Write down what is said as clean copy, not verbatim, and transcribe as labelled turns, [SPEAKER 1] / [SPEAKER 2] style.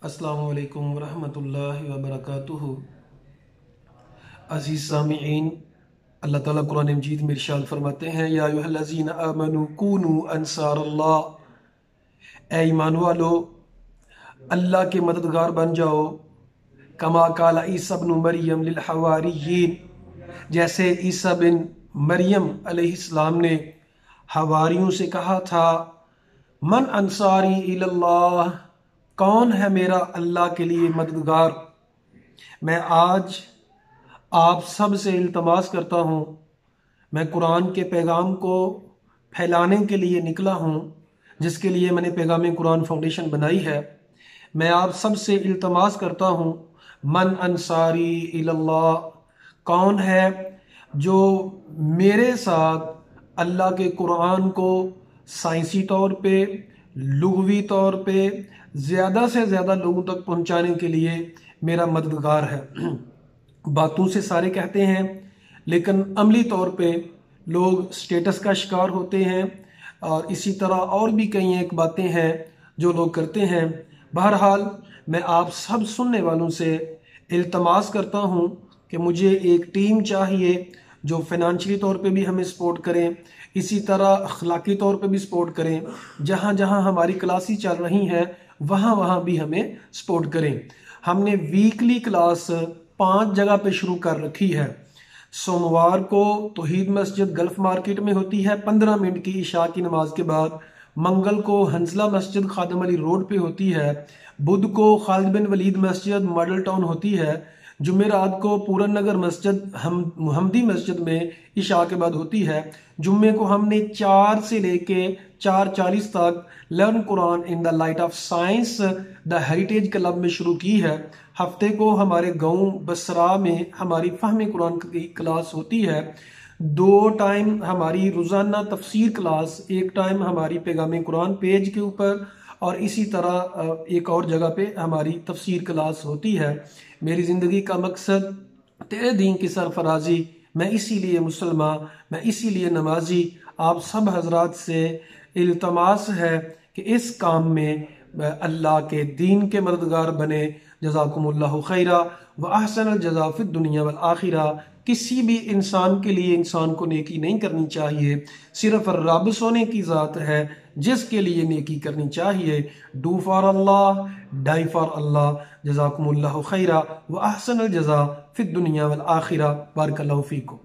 [SPEAKER 1] السلام علیکم ورحمۃ اللہ وبرکاتہ۔ عزیز سامعین، اللہ تعالیٰ قرآن مجید میں ارشاد فرماتے ہیں، یا ایھا الذین آمنوا کونوا انصار اللہ، اے ایمان والو اللہ کے مددگار بن جاؤ، کما قال عیسیٰ ابن مریم للحواریین، جیسے عیسیٰ بن مریم علیہ السلام نے حواریوں سے کہا تھا، من انصاری الی اللہ، کون ہے میرا اللہ کے لیے مددگار۔ میں آج آپ سب سے التماس کرتا ہوں، میں قرآن کے پیغام کو پھیلانے کے لیے نکلا ہوں، جس کے لیے میں نے پیغام قرآن فاؤنڈیشن بنائی ہے۔ میں آپ سب سے التماس کرتا ہوں، من انصاری الی اللہ، کون ہے جو میرے ساتھ اللہ کے قرآن کو سائنسی طور پہ، لغوی طور پہ زیادہ سے زیادہ لوگوں تک پہنچانے کے لیے میرا مددگار ہے۔ باتوں سے سارے کہتے ہیں، لیکن عملی طور پہ لوگ سٹیٹس کا شکار ہوتے ہیں، اور اسی طرح اور بھی کئی ایک باتیں ہیں جو لوگ کرتے ہیں۔ بہرحال میں آپ سب سننے والوں سے التماس کرتا ہوں کہ مجھے ایک ٹیم چاہیے جو فائنانشلی طور پہ بھی ہمیں سپورٹ کریں، اسی طرح اخلاقی طور پہ بھی سپورٹ کریں، جہاں جہاں ہماری کلاسیں چل رہی ہیں وہاں وہاں بھی ہمیں سپورٹ کریں۔ ہم نے ویکلی کلاس 5 جگہ پہ شروع کر رکھی ہے۔ سوموار کو توحید مسجد گلف مارکیٹ میں ہوتی ہے 15 منٹ کی عشاء کی نماز کے بعد، منگل کو حنزلہ مسجد خادم علی روڈ پہ ہوتی ہے، بدھ کو خالد بن ولید مسجد ماڈل ٹاؤن ہوتی ہے، جمعرات کو پورن نگر مسجد محمدی مسجد میں عشاء کے بعد ہوتی ہے۔ جمعے کو ہم نے 4 سے لے کے 4:40 تک learn Quran in the light of science the heritage club میں شروع کی ہے۔ ہفتے کو ہمارے گاؤں بسرا میں ہماری فہم قرآن کی کلاس ہوتی ہے۔ 2 ٹائم ہماری روزانہ تفسیر کلاس، 1 ٹائم ہماری پیغام قرآن پیج کے اوپر، اور اسی طرح ایک اور جگہ پہ ہماری تفسیر کلاس ہوتی ہے۔ میری زندگی کا مقصد تیرے دین کی سرفرازی، میں اسی لیے مسلمان، میں اسی لیے نمازی۔ آپ سب حضرات سے التماس ہے کہ اس کام میں اللہ کے دین کے مددگار بنے۔ جزاکم اللہ خیرا واحسن الجزاء فی الدنیا والآخرہ۔ کسی بھی انسان کے لیے انسان کو نیکی نہیں کرنی چاہیے، صرف رب سونے کی ذات ہے جس کے لیے نیکی کرنی چاہیے۔ Do for Allah, die for Allah. جزاکم اللہ خیرا واحسن الجزاء فی الدنیا والآخرہ۔ بارک اللہ فیکم۔